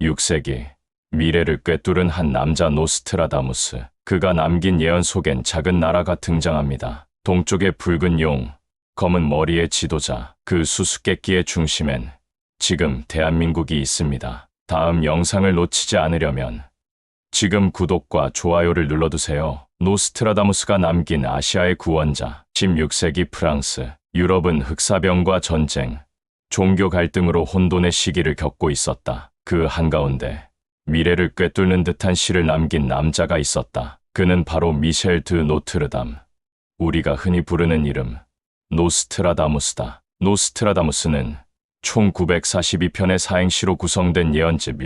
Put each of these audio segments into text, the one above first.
6세기 미래를 꿰뚫은 한 남자 노스트라다무스. 그가 남긴 예언 속엔 작은 나라가 등장합니다. 동쪽의 붉은 용, 검은 머리의 지도자. 그 수수께끼의 중심엔 지금 대한민국이 있습니다. 다음 영상을 놓치지 않으려면 지금 구독과 좋아요를 눌러두세요. 노스트라다무스가 남긴 아시아의 구원자. 16세기 프랑스. 유럽은 흑사병과 전쟁, 종교 갈등으로 혼돈의 시기를 겪고 있었다. 그 한가운데 미래를 꿰뚫는 듯한 시를 남긴 남자가 있었다. 그는 바로 미셸 드 노트르담. 우리가 흔히 부르는 이름, 노스트라다무스다. 노스트라다무스는 총 942편의 사행시로 구성된 예언집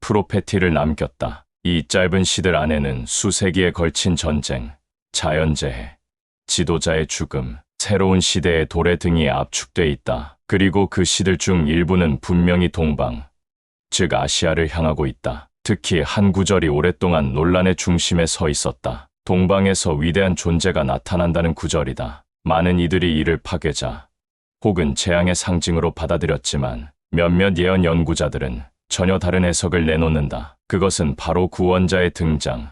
프로페티를 남겼다. 이 짧은 시들 안에는 수세기에 걸친 전쟁, 자연재해, 지도자의 죽음, 새로운 시대의 도래 등이 압축돼 있다. 그리고 그 시들 중 일부는 분명히 동방, 즉 아시아를 향하고 있다. 특히 한 구절이 오랫동안 논란의 중심에 서 있었다. 동방에서 위대한 존재가 나타난다는 구절이다. 많은 이들이 이를 파괴자 혹은 재앙의 상징으로 받아들였지만 몇몇 예언 연구자들은 전혀 다른 해석을 내놓는다. 그것은 바로 구원자의 등장,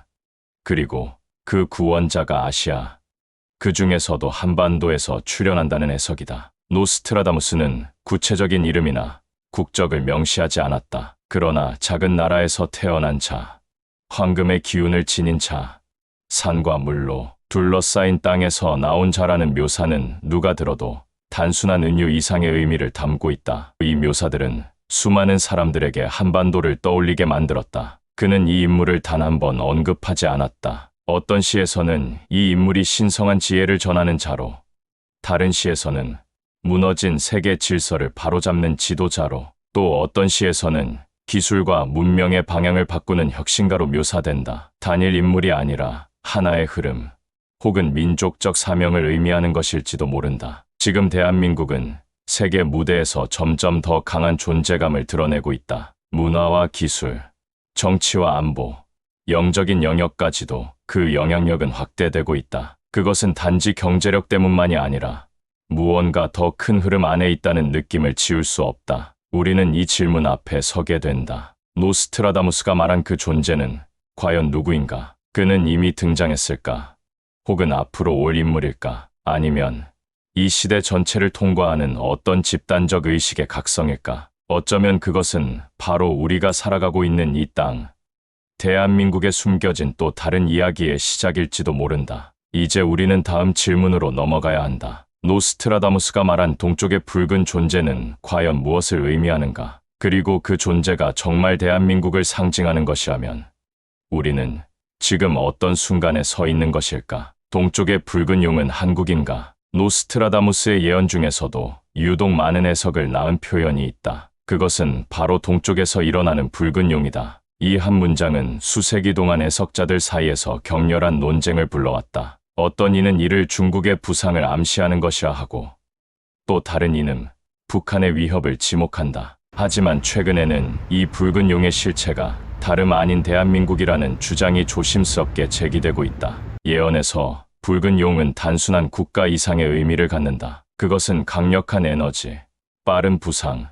그리고 그 구원자가 아시아, 그 중에서도 한반도에서 출현한다는 해석이다. 노스트라다무스는 구체적인 이름이나 국적을 명시하지 않았다. 그러나 작은 나라에서 태어난 자, 황금의 기운을 지닌 자, 산과 물로 둘러싸인 땅에서 나온 자라는 묘사는 누가 들어도 단순한 은유 이상의 의미를 담고 있다. 이 묘사들은 수많은 사람들에게 한반도를 떠올리게 만들었다. 그는 이 인물을 단 한 번 언급하지 않았다. 어떤 시에서는 이 인물이 신성한 지혜를 전하는 자로, 다른 시에서는 무너진 세계 질서를 바로잡는 지도자로, 또 어떤 시에서는 기술과 문명의 방향을 바꾸는 혁신가로 묘사된다. 단일 인물이 아니라 하나의 흐름, 혹은 민족적 사명을 의미하는 것일지도 모른다. 지금 대한민국은 세계 무대에서 점점 더 강한 존재감을 드러내고 있다. 문화와 기술, 정치와 안보, 영적인 영역까지도 그 영향력은 확대되고 있다. 그것은 단지 경제력 때문만이 아니라 무언가 더 큰 흐름 안에 있다는 느낌을 지울 수 없다. 우리는 이 질문 앞에 서게 된다. 노스트라다무스가 말한 그 존재는 과연 누구인가? 그는 이미 등장했을까? 혹은 앞으로 올 인물일까? 아니면 이 시대 전체를 통과하는 어떤 집단적 의식의 각성일까? 어쩌면 그것은 바로 우리가 살아가고 있는 이 땅, 대한민국에 숨겨진 또 다른 이야기의 시작일지도 모른다. 이제 우리는 다음 질문으로 넘어가야 한다. 노스트라다무스가 말한 동쪽의 붉은 존재는 과연 무엇을 의미하는가? 그리고 그 존재가 정말 대한민국을 상징하는 것이라면 우리는 지금 어떤 순간에 서 있는 것일까? 동쪽의 붉은 용은 한국인가? 노스트라다무스의 예언 중에서도 유독 많은 해석을 낳은 표현이 있다. 그것은 바로 동쪽에서 일어나는 붉은 용이다. 이 한 문장은 수세기 동안 해석자들 사이에서 격렬한 논쟁을 불러왔다. 어떤 이는 이를 중국의 부상을 암시하는 것이라 하고, 또 다른 이는 북한의 위협을 지목한다. 하지만 최근에는 이 붉은 용의 실체가 다름 아닌 대한민국이라는 주장이 조심스럽게 제기되고 있다. 예언에서 붉은 용은 단순한 국가 이상의 의미를 갖는다. 그것은 강력한 에너지, 빠른 부상,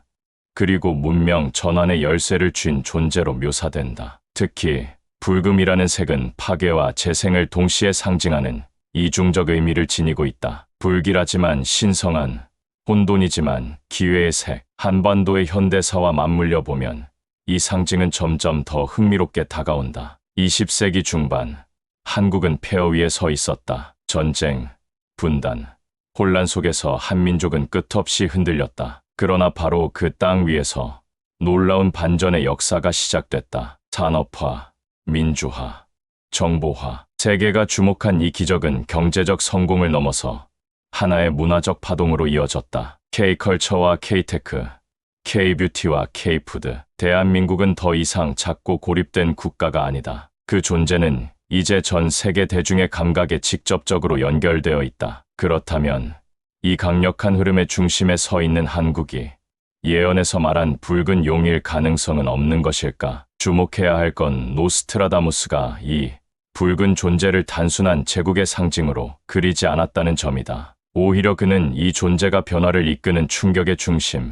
그리고 문명 전환의 열쇠를 쥔 존재로 묘사된다. 특히 붉음이라는 색은 파괴와 재생을 동시에 상징하는 이중적 의미를 지니고 있다. 불길하지만 신성한, 혼돈이지만 기회의 색. 한반도의 현대사와 맞물려 보면 이 상징은 점점 더 흥미롭게 다가온다. 20세기 중반, 한국은 폐허 위에 서 있었다. 전쟁, 분단, 혼란 속에서 한민족은 끝없이 흔들렸다. 그러나 바로 그 땅 위에서 놀라운 반전의 역사가 시작됐다. 산업화, 민주화, 정보화. 세계가 주목한 이 기적은 경제적 성공을 넘어서 하나의 문화적 파동으로 이어졌다. K컬처와 K테크, K뷰티와 K푸드. 대한민국은 더 이상 작고 고립된 국가가 아니다. 그 존재는 이제 전 세계 대중의 감각에 직접적으로 연결되어 있다. 그렇다면 이 강력한 흐름의 중심에 서 있는 한국이 예언에서 말한 붉은 용일 가능성은 없는 것일까? 주목해야 할 건 노스트라다무스가 이 붉은 존재를 단순한 제국의 상징으로 그리지 않았다는 점이다. 오히려 그는 이 존재가 변화를 이끄는 충격의 중심,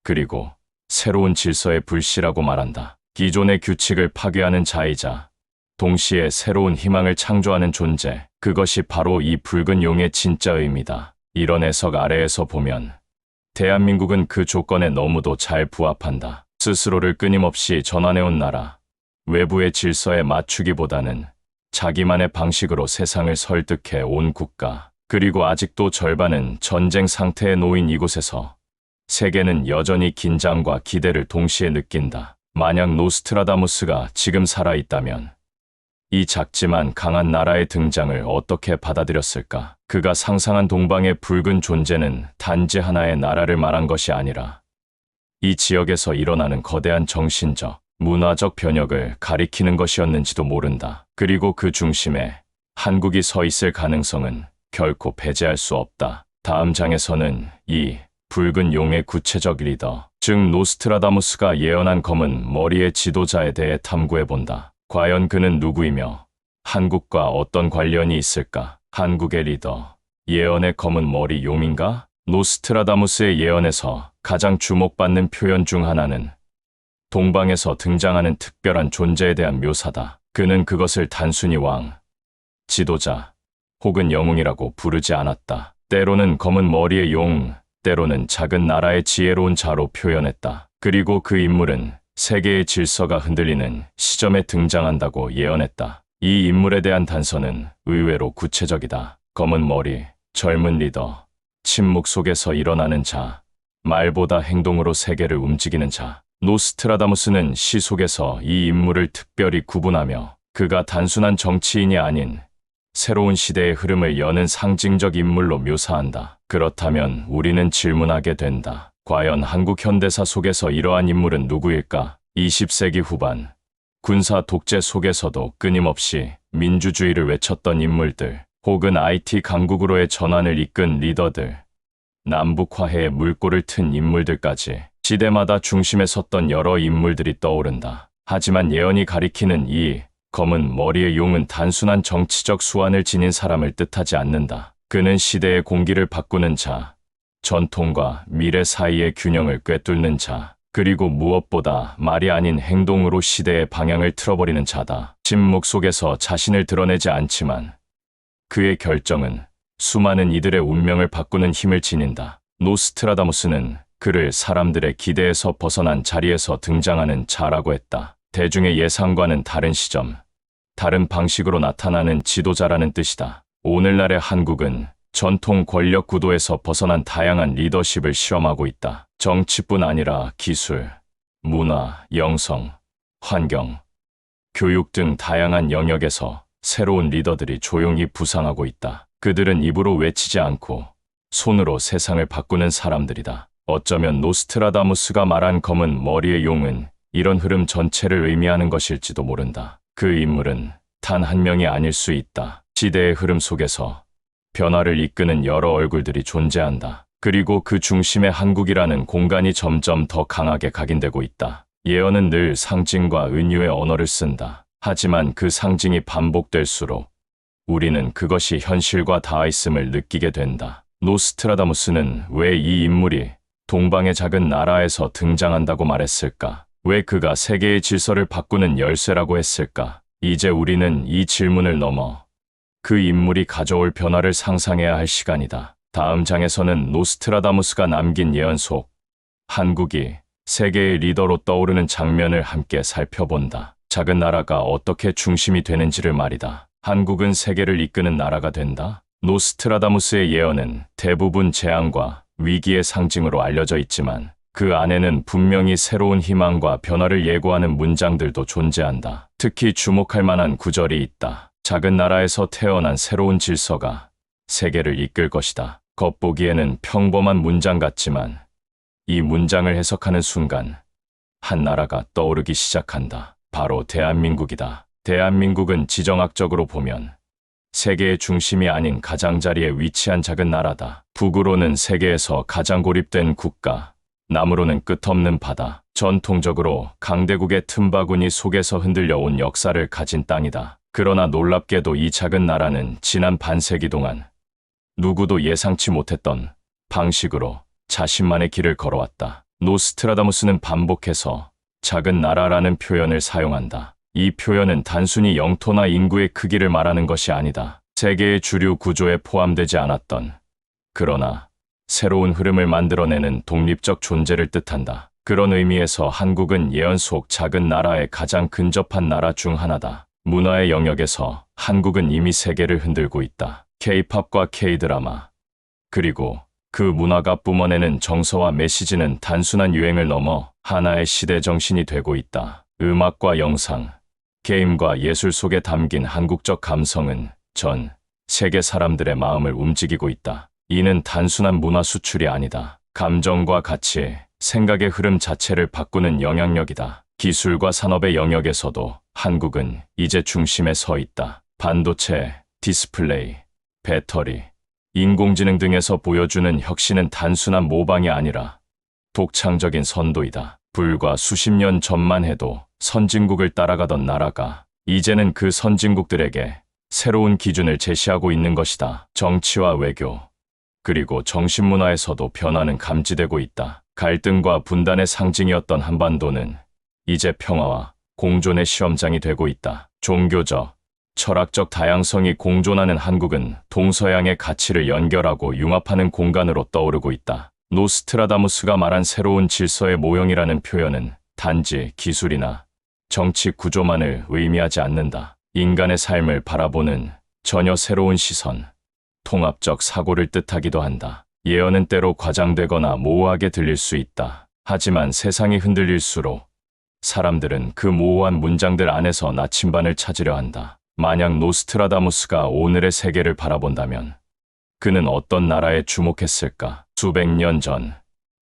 그리고 새로운 질서의 불씨라고 말한다. 기존의 규칙을 파괴하는 자이자 동시에 새로운 희망을 창조하는 존재, 그것이 바로 이 붉은 용의 진짜 의미다. 이런 해석 아래에서 보면 대한민국은 그 조건에 너무도 잘 부합한다. 스스로를 끊임없이 전환해온 나라, 외부의 질서에 맞추기보다는 자기만의 방식으로 세상을 설득해 온 국가, 그리고 아직도 절반은 전쟁 상태에 놓인 이곳에서 세계는 여전히 긴장과 기대를 동시에 느낀다. 만약 노스트라다무스가 지금 살아있다면 이 작지만 강한 나라의 등장을 어떻게 받아들였을까? 그가 상상한 동방의 붉은 존재는 단지 하나의 나라를 말한 것이 아니라 이 지역에서 일어나는 거대한 정신적, 문화적 변혁을 가리키는 것이었는지도 모른다. 그리고 그 중심에 한국이 서 있을 가능성은 결코 배제할 수 없다. 다음 장에서는 이 붉은 용의 구체적 리더, 즉 노스트라다무스가 예언한 검은 머리의 지도자에 대해 탐구해본다. 과연 그는 누구이며 한국과 어떤 관련이 있을까? 한국의 리더, 예언의 검은 머리 용인가? 노스트라다무스의 예언에서 가장 주목받는 표현 중 하나는 동방에서 등장하는 특별한 존재에 대한 묘사다. 그는 그것을 단순히 왕, 지도자 혹은 영웅이라고 부르지 않았다. 때로는 검은 머리의 용, 때로는 작은 나라의 지혜로운 자로 표현했다. 그리고 그 인물은 세계의 질서가 흔들리는 시점에 등장한다고 예언했다. 이 인물에 대한 단서는 의외로 구체적이다. 검은 머리, 젊은 리더, 침묵 속에서 일어나는 자, 말보다 행동으로 세계를 움직이는 자. 노스트라다무스는 시 속에서 이 인물을 특별히 구분하며 그가 단순한 정치인이 아닌 새로운 시대의 흐름을 여는 상징적 인물로 묘사한다. 그렇다면 우리는 질문하게 된다. 과연 한국 현대사 속에서 이러한 인물은 누구일까? 20세기 후반, 군사 독재 속에서도 끊임없이 민주주의를 외쳤던 인물들, 혹은 IT 강국으로의 전환을 이끈 리더들, 남북 화해의 물꼬를 튼 인물들까지 시대마다 중심에 섰던 여러 인물들이 떠오른다. 하지만 예언이 가리키는 이 검은 머리의 용은 단순한 정치적 수완을 지닌 사람을 뜻하지 않는다. 그는 시대의 공기를 바꾸는 자, 전통과 미래 사이의 균형을 꿰뚫는 자, 그리고 무엇보다 말이 아닌 행동으로 시대의 방향을 틀어버리는 자다. 침묵 속에서 자신을 드러내지 않지만 그의 결정은 수많은 이들의 운명을 바꾸는 힘을 지닌다. 노스트라다무스는 그를 사람들의 기대에서 벗어난 자리에서 등장하는 자라고 했다. 대중의 예상과는 다른 시점, 다른 방식으로 나타나는 지도자라는 뜻이다. 오늘날의 한국은 전통 권력 구도에서 벗어난 다양한 리더십을 실험하고 있다. 정치뿐 아니라 기술, 문화, 영성, 환경, 교육 등 다양한 영역에서 새로운 리더들이 조용히 부상하고 있다. 그들은 입으로 외치지 않고 손으로 세상을 바꾸는 사람들이다. 어쩌면 노스트라다무스가 말한 검은 머리의 용은 이런 흐름 전체를 의미하는 것일지도 모른다. 그 인물은 단 한 명이 아닐 수 있다. 시대의 흐름 속에서 변화를 이끄는 여러 얼굴들이 존재한다. 그리고 그 중심에 한국이라는 공간이 점점 더 강하게 각인되고 있다. 예언은 늘 상징과 은유의 언어를 쓴다. 하지만 그 상징이 반복될수록 우리는 그것이 현실과 닿아있음을 느끼게 된다. 노스트라다무스는 왜 이 인물이 동방의 작은 나라에서 등장한다고 말했을까? 왜 그가 세계의 질서를 바꾸는 열쇠라고 했을까? 이제 우리는 이 질문을 넘어 그 인물이 가져올 변화를 상상해야 할 시간이다. 다음 장에서는 노스트라다무스가 남긴 예언 속 한국이 세계의 리더로 떠오르는 장면을 함께 살펴본다. 작은 나라가 어떻게 중심이 되는지를 말이다. 한국은 세계를 이끄는 나라가 된다. 노스트라다무스의 예언은 대부분 재앙과 위기의 상징으로 알려져 있지만 그 안에는 분명히 새로운 희망과 변화를 예고하는 문장들도 존재한다. 특히 주목할 만한 구절이 있다. 작은 나라에서 태어난 새로운 질서가 세계를 이끌 것이다. 겉보기에는 평범한 문장 같지만 이 문장을 해석하는 순간 한 나라가 떠오르기 시작한다. 바로 대한민국이다. 대한민국은 지정학적으로 보면 세계의 중심이 아닌 가장자리에 위치한 작은 나라다. 북으로는 세계에서 가장 고립된 국가, 남으로는 끝없는 바다. 전통적으로 강대국의 틈바구니 속에서 흔들려 온 역사를 가진 땅이다. 그러나 놀랍게도 이 작은 나라는 지난 반세기 동안 누구도 예상치 못했던 방식으로 자신만의 길을 걸어왔다. 노스트라다무스는 반복해서 작은 나라라는 표현을 사용한다. 이 표현은 단순히 영토나 인구의 크기를 말하는 것이 아니다. 세계의 주류 구조에 포함되지 않았던, 그러나 새로운 흐름을 만들어내는 독립적 존재를 뜻한다. 그런 의미에서 한국은 예언 속 작은 나라에 가장 근접한 나라 중 하나다. 문화의 영역에서 한국은 이미 세계를 흔들고 있다. K-팝과 K-드라마, 그리고 그 문화가 뿜어내는 정서와 메시지는 단순한 유행을 넘어 하나의 시대 정신이 되고 있다. 음악과 영상, 게임과 예술 속에 담긴 한국적 감성은 전 세계 사람들의 마음을 움직이고 있다. 이는 단순한 문화 수출이 아니다. 감정과 가치, 생각의 흐름 자체를 바꾸는 영향력이다. 기술과 산업의 영역에서도 한국은 이제 중심에 서 있다. 반도체, 디스플레이, 배터리, 인공지능 등에서 보여주는 혁신은 단순한 모방이 아니라 독창적인 선도이다. 불과 수십 년 전만 해도 선진국을 따라가던 나라가 이제는 그 선진국들에게 새로운 기준을 제시하고 있는 것이다. 정치와 외교, 그리고 정신문화에서도 변화는 감지되고 있다. 갈등과 분단의 상징이었던 한반도는 이제 평화와 공존의 시험장이 되고 있다. 종교적, 철학적 다양성이 공존하는 한국은 동서양의 가치를 연결하고 융합하는 공간으로 떠오르고 있다. 노스트라다무스가 말한 새로운 질서의 모형이라는 표현은 단지 기술이나 정치 구조만을 의미하지 않는다. 인간의 삶을 바라보는 전혀 새로운 시선, 통합적 사고를 뜻하기도 한다. 예언은 때로 과장되거나 모호하게 들릴 수 있다. 하지만 세상이 흔들릴수록 사람들은 그 모호한 문장들 안에서 나침반을 찾으려 한다. 만약 노스트라다무스가 오늘의 세계를 바라본다면 그는 어떤 나라에 주목했을까? 수백 년 전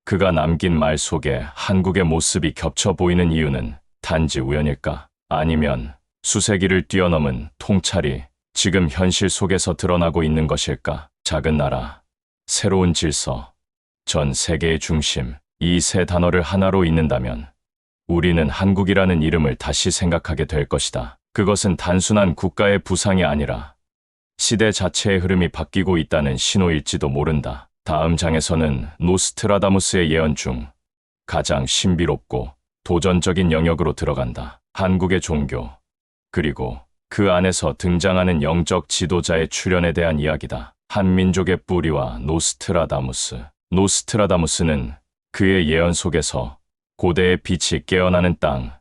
그가 남긴 말 속에 한국의 모습이 겹쳐 보이는 이유는 단지 우연일까? 아니면 수세기를 뛰어넘은 통찰이 지금 현실 속에서 드러나고 있는 것일까? 작은 나라, 새로운 질서, 전 세계의 중심, 이 세 단어를 하나로 잇는다면 우리는 한국이라는 이름을 다시 생각하게 될 것이다. 그것은 단순한 국가의 부상이 아니라 시대 자체의 흐름이 바뀌고 있다는 신호일지도 모른다. 다음 장에서는 노스트라다무스의 예언 중 가장 신비롭고 도전적인 영역으로 들어간다. 한국의 종교, 그리고 그 안에서 등장하는 영적 지도자의 출현에 대한 이야기다. 한민족의 뿌리와 노스트라다무스. 노스트라다무스는 그의 예언 속에서 고대의 빛이 깨어나는 땅,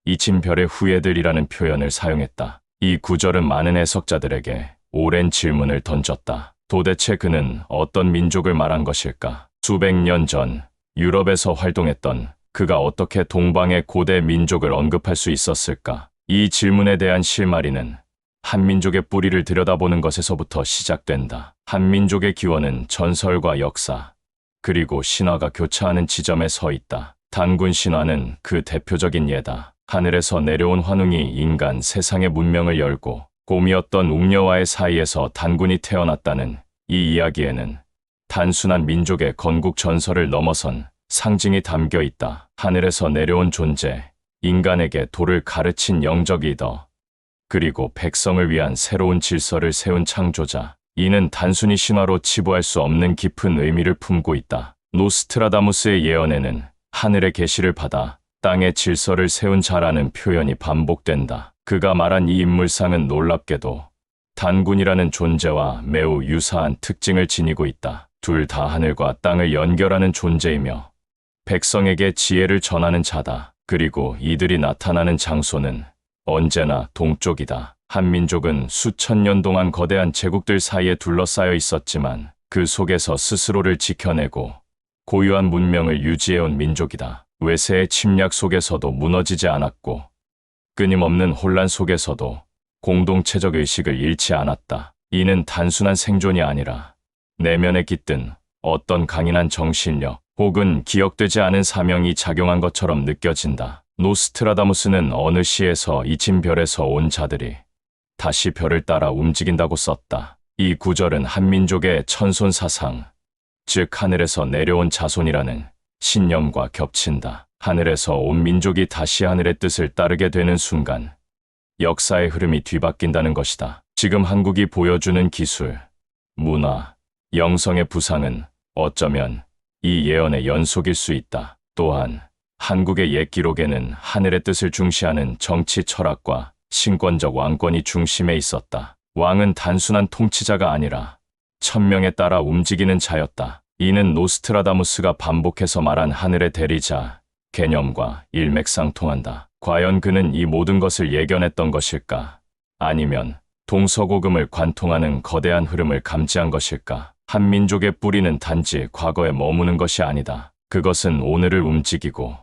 잊힌 별의 후예들이라는 표현을 사용했다. 이 구절은 많은 해석자들에게 오랜 질문을 던졌다. 도대체 그는 어떤 민족을 말한 것일까? 수백 년 전 유럽에서 활동했던 그가 어떻게 동방의 고대 민족을 언급할 수 있었을까? 이 질문에 대한 실마리는 한민족의 뿌리를 들여다보는 것에서부터 시작된다. 한민족의 기원은 전설과 역사, 그리고 신화가 교차하는 지점에 서 있다. 단군 신화는 그 대표적인 예다. 하늘에서 내려온 환웅이 인간 세상의 문명을 열고 곰이었던 웅녀와의 사이에서 단군이 태어났다는 이 이야기에는 단순한 민족의 건국 전설을 넘어선 상징이 담겨 있다. 하늘에서 내려온 존재, 인간에게 도를 가르친 영적 리더, 그리고 백성을 위한 새로운 질서를 세운 창조자. 이는 단순히 신화로 치부할 수 없는 깊은 의미를 품고 있다. 노스트라다무스의 예언에는 하늘의 계시를 받아 땅의 질서를 세운 자라는 표현이 반복된다. 그가 말한 이 인물상은 놀랍게도 단군이라는 존재와 매우 유사한 특징을 지니고 있다. 둘 다 하늘과 땅을 연결하는 존재이며 백성에게 지혜를 전하는 자다. 그리고 이들이 나타나는 장소는 언제나 동쪽이다. 한민족은 수천 년 동안 거대한 제국들 사이에 둘러싸여 있었지만 그 속에서 스스로를 지켜내고 고유한 문명을 유지해온 민족이다. 외세의 침략 속에서도 무너지지 않았고 끊임없는 혼란 속에서도 공동체적 의식을 잃지 않았다. 이는 단순한 생존이 아니라 내면에 깃든 어떤 강인한 정신력 혹은 기억되지 않은 사명이 작용한 것처럼 느껴진다. 노스트라다무스는 어느 시에서 잊힌 별에서 온 자들이 다시 별을 따라 움직인다고 썼다. 이 구절은 한민족의 천손 사상, 즉 하늘에서 내려온 자손이라는 신념과 겹친다. 하늘에서 온 민족이 다시 하늘의 뜻을 따르게 되는 순간 역사의 흐름이 뒤바뀐다는 것이다. 지금 한국이 보여주는 기술, 문화, 영성의 부상은 어쩌면 이 예언의 연속일 수 있다. 또한 한국의 옛 기록에는 하늘의 뜻을 중시하는 정치 철학과 신권적 왕권이 중심에 있었다. 왕은 단순한 통치자가 아니라 천명에 따라 움직이는 자였다. 이는 노스트라다무스가 반복해서 말한 하늘의 대리자 개념과 일맥상통한다. 과연 그는 이 모든 것을 예견했던 것일까? 아니면 동서고금을 관통하는 거대한 흐름을 감지한 것일까? 한 민족의 뿌리는 단지 과거에 머무는 것이 아니다. 그것은 오늘을 움직이고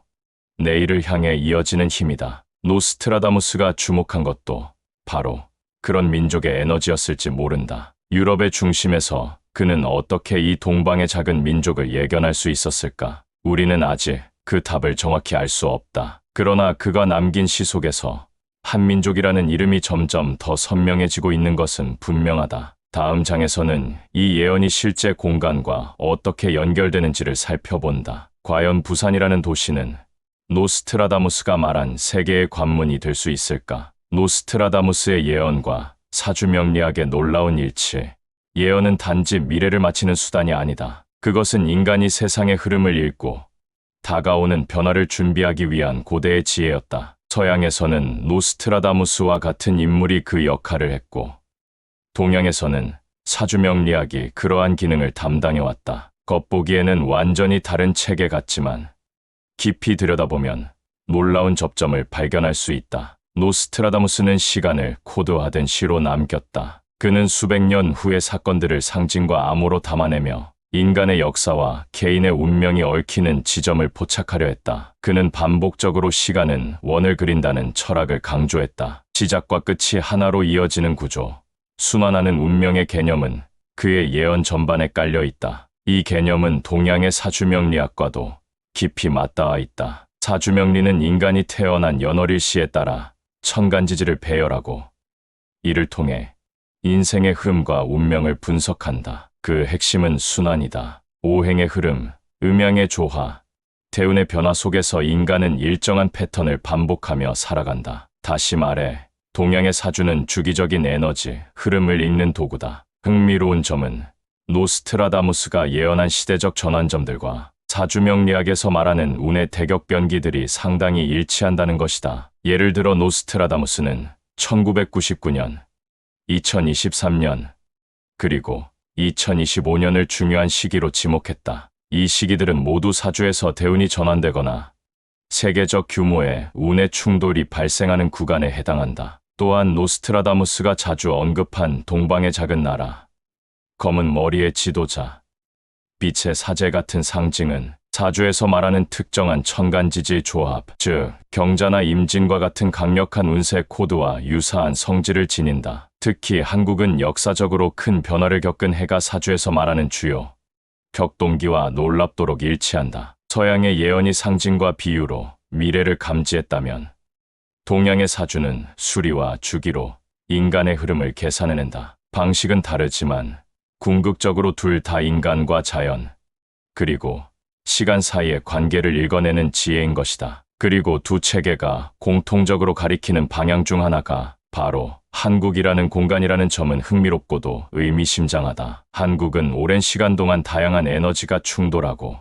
내일을 향해 이어지는 힘이다. 노스트라다무스가 주목한 것도 바로 그런 민족의 에너지였을지 모른다. 유럽의 중심에서 그는 어떻게 이 동방의 작은 민족을 예견할 수 있었을까? 우리는 아직 그 답을 정확히 알 수 없다. 그러나 그가 남긴 시 속에서 한민족이라는 이름이 점점 더 선명해지고 있는 것은 분명하다. 다음 장에서는 이 예언이 실제 공간과 어떻게 연결되는지를 살펴본다. 과연 부산이라는 도시는 노스트라다무스가 말한 세계의 관문이 될 수 있을까? 노스트라다무스의 예언과 사주명리학의 놀라운 일치. 예언은 단지 미래를 맞히는 수단이 아니다. 그것은 인간이 세상의 흐름을 읽고 다가오는 변화를 준비하기 위한 고대의 지혜였다. 서양에서는 노스트라다무스와 같은 인물이 그 역할을 했고, 동양에서는 사주명리학이 그러한 기능을 담당해왔다. 겉보기에는 완전히 다른 체계 같지만 깊이 들여다보면 놀라운 접점을 발견할 수 있다. 노스트라다무스는 시간을 코드화된 시로 남겼다. 그는 수백 년 후의 사건들을 상징과 암호로 담아내며 인간의 역사와 개인의 운명이 얽히는 지점을 포착하려 했다. 그는 반복적으로 시간은 원을 그린다는 철학을 강조했다. 시작과 끝이 하나로 이어지는 구조, 순환하는 운명의 개념은 그의 예언 전반에 깔려 있다. 이 개념은 동양의 사주명리학과도 깊이 맞닿아 있다. 사주명리는 인간이 태어난 연월일시에 따라 천간지지를 배열하고 이를 통해 인생의 흐름과 운명을 분석한다. 그 핵심은 순환이다. 오행의 흐름, 음양의 조화, 대운의 변화 속에서 인간은 일정한 패턴을 반복하며 살아간다. 다시 말해, 동양의 사주는 주기적인 에너지, 흐름을 읽는 도구다. 흥미로운 점은 노스트라다무스가 예언한 시대적 전환점들과 사주명리학에서 말하는 운의 대격변기들이 상당히 일치한다는 것이다. 예를 들어 노스트라다무스는 1999년, 2023년, 그리고 2025년을 중요한 시기로 지목했다. 이 시기들은 모두 사주에서 대운이 전환되거나 세계적 규모의 운의 충돌이 발생하는 구간에 해당한다. 또한 노스트라다무스가 자주 언급한 동방의 작은 나라, 검은 머리의 지도자, 빛의 사제 같은 상징은 사주에서 말하는 특정한 천간지지 조합, 즉 경자나 임진과 같은 강력한 운세 코드와 유사한 성질을 지닌다. 특히 한국은 역사적으로 큰 변화를 겪은 해가 사주에서 말하는 주요 격동기와 놀랍도록 일치한다. 서양의 예언이 상징과 비유로 미래를 감지했다면 동양의 사주는 수리와 주기로 인간의 흐름을 계산해낸다. 방식은 다르지만 궁극적으로 둘 다 인간과 자연, 그리고 시간 사이의 관계를 읽어내는 지혜인 것이다. 그리고 두 체계가 공통적으로 가리키는 방향 중 하나가 바로 한국이라는 공간이라는 점은 흥미롭고도 의미심장하다. 한국은 오랜 시간 동안 다양한 에너지가 충돌하고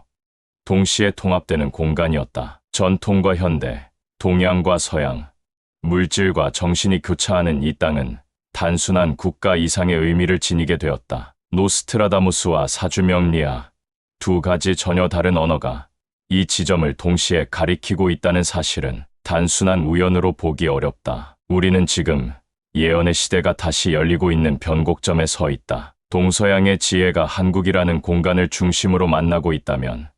동시에 통합되는 공간이었다. 전통과 현대, 동양과 서양, 물질과 정신이 교차하는 이 땅은 단순한 국가 이상의 의미를 지니게 되었다. 노스트라다무스와 사주명리학, 두 가지 전혀 다른 언어가 이 지점을 동시에 가리키고 있다는 사실은 단순한 우연으로 보기 어렵다. 우리는 지금 예언의 시대가 다시 열리고 있는 변곡점에 서 있다. 동서양의 지혜가 한국이라는 공간을 중심으로 만나고 있다면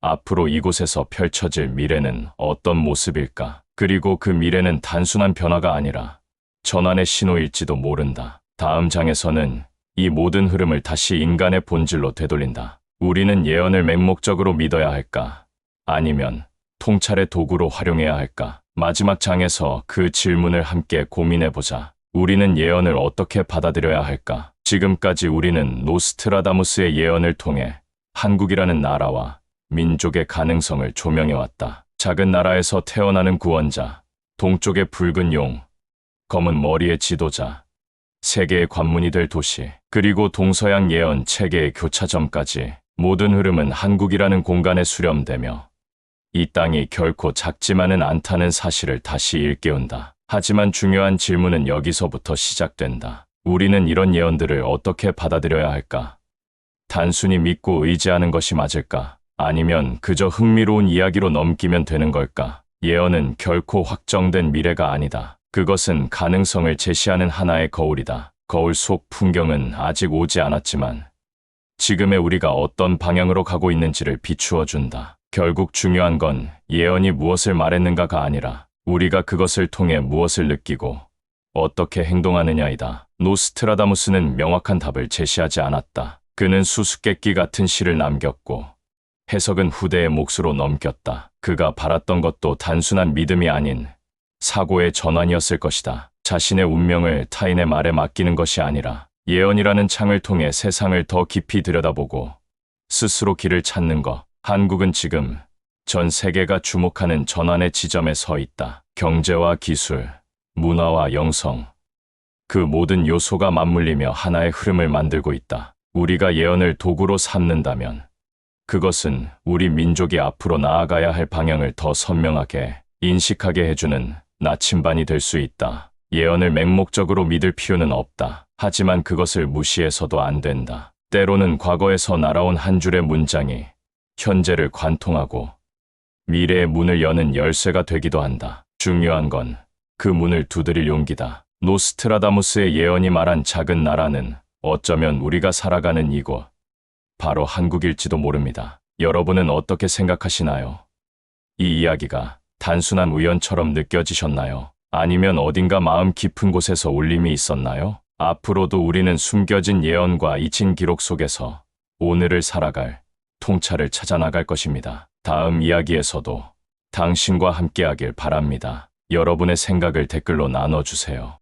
앞으로 이곳에서 펼쳐질 미래는 어떤 모습일까? 그리고 그 미래는 단순한 변화가 아니라 전환의 신호일지도 모른다. 다음 장에서는 이 모든 흐름을 다시 인간의 본질로 되돌린다. 우리는 예언을 맹목적으로 믿어야 할까? 아니면 통찰의 도구로 활용해야 할까? 마지막 장에서 그 질문을 함께 고민해보자. 우리는 예언을 어떻게 받아들여야 할까? 지금까지 우리는 노스트라다무스의 예언을 통해 한국이라는 나라와 민족의 가능성을 조명해왔다. 작은 나라에서 태어나는 구원자, 동쪽의 붉은 용, 검은 머리의 지도자, 세계의 관문이 될 도시, 그리고 동서양 예언 체계의 교차점까지 모든 흐름은 한국이라는 공간에 수렴되며 이 땅이 결코 작지만은 않다는 사실을 다시 일깨운다. 하지만 중요한 질문은 여기서부터 시작된다. 우리는 이런 예언들을 어떻게 받아들여야 할까? 단순히 믿고 의지하는 것이 맞을까? 아니면 그저 흥미로운 이야기로 넘기면 되는 걸까? 예언은 결코 확정된 미래가 아니다. 그것은 가능성을 제시하는 하나의 거울이다. 거울 속 풍경은 아직 오지 않았지만 지금의 우리가 어떤 방향으로 가고 있는지를 비추어 준다. 결국 중요한 건 예언이 무엇을 말했는가가 아니라 우리가 그것을 통해 무엇을 느끼고 어떻게 행동하느냐이다. 노스트라다무스는 명확한 답을 제시하지 않았다. 그는 수수께끼 같은 시를 남겼고 해석은 후대의 몫으로 넘겼다. 그가 바랐던 것도 단순한 믿음이 아닌 사고의 전환이었을 것이다. 자신의 운명을 타인의 말에 맡기는 것이 아니라 예언이라는 창을 통해 세상을 더 깊이 들여다보고 스스로 길을 찾는 것. 한국은 지금 전 세계가 주목하는 전환의 지점에 서 있다. 경제와 기술, 문화와 영성, 그 모든 요소가 맞물리며 하나의 흐름을 만들고 있다. 우리가 예언을 도구로 삼는다면 그것은 우리 민족이 앞으로 나아가야 할 방향을 더 선명하게 인식하게 해주는 나침반이 될 수 있다. 예언을 맹목적으로 믿을 필요는 없다. 하지만 그것을 무시해서도 안 된다. 때로는 과거에서 날아온 한 줄의 문장이 현재를 관통하고 미래의 문을 여는 열쇠가 되기도 한다. 중요한 건 그 문을 두드릴 용기다. 노스트라다무스의 예언이 말한 작은 나라는 어쩌면 우리가 살아가는 이곳, 바로 한국일지도 모릅니다. 여러분은 어떻게 생각하시나요? 이 이야기가 단순한 우연처럼 느껴지셨나요? 아니면 어딘가 마음 깊은 곳에서 울림이 있었나요? 앞으로도 우리는 숨겨진 예언과 잊힌 기록 속에서 오늘을 살아갈 통찰을 찾아 나갈 것입니다. 다음 이야기에서도 당신과 함께하길 바랍니다. 여러분의 생각을 댓글로 나눠주세요.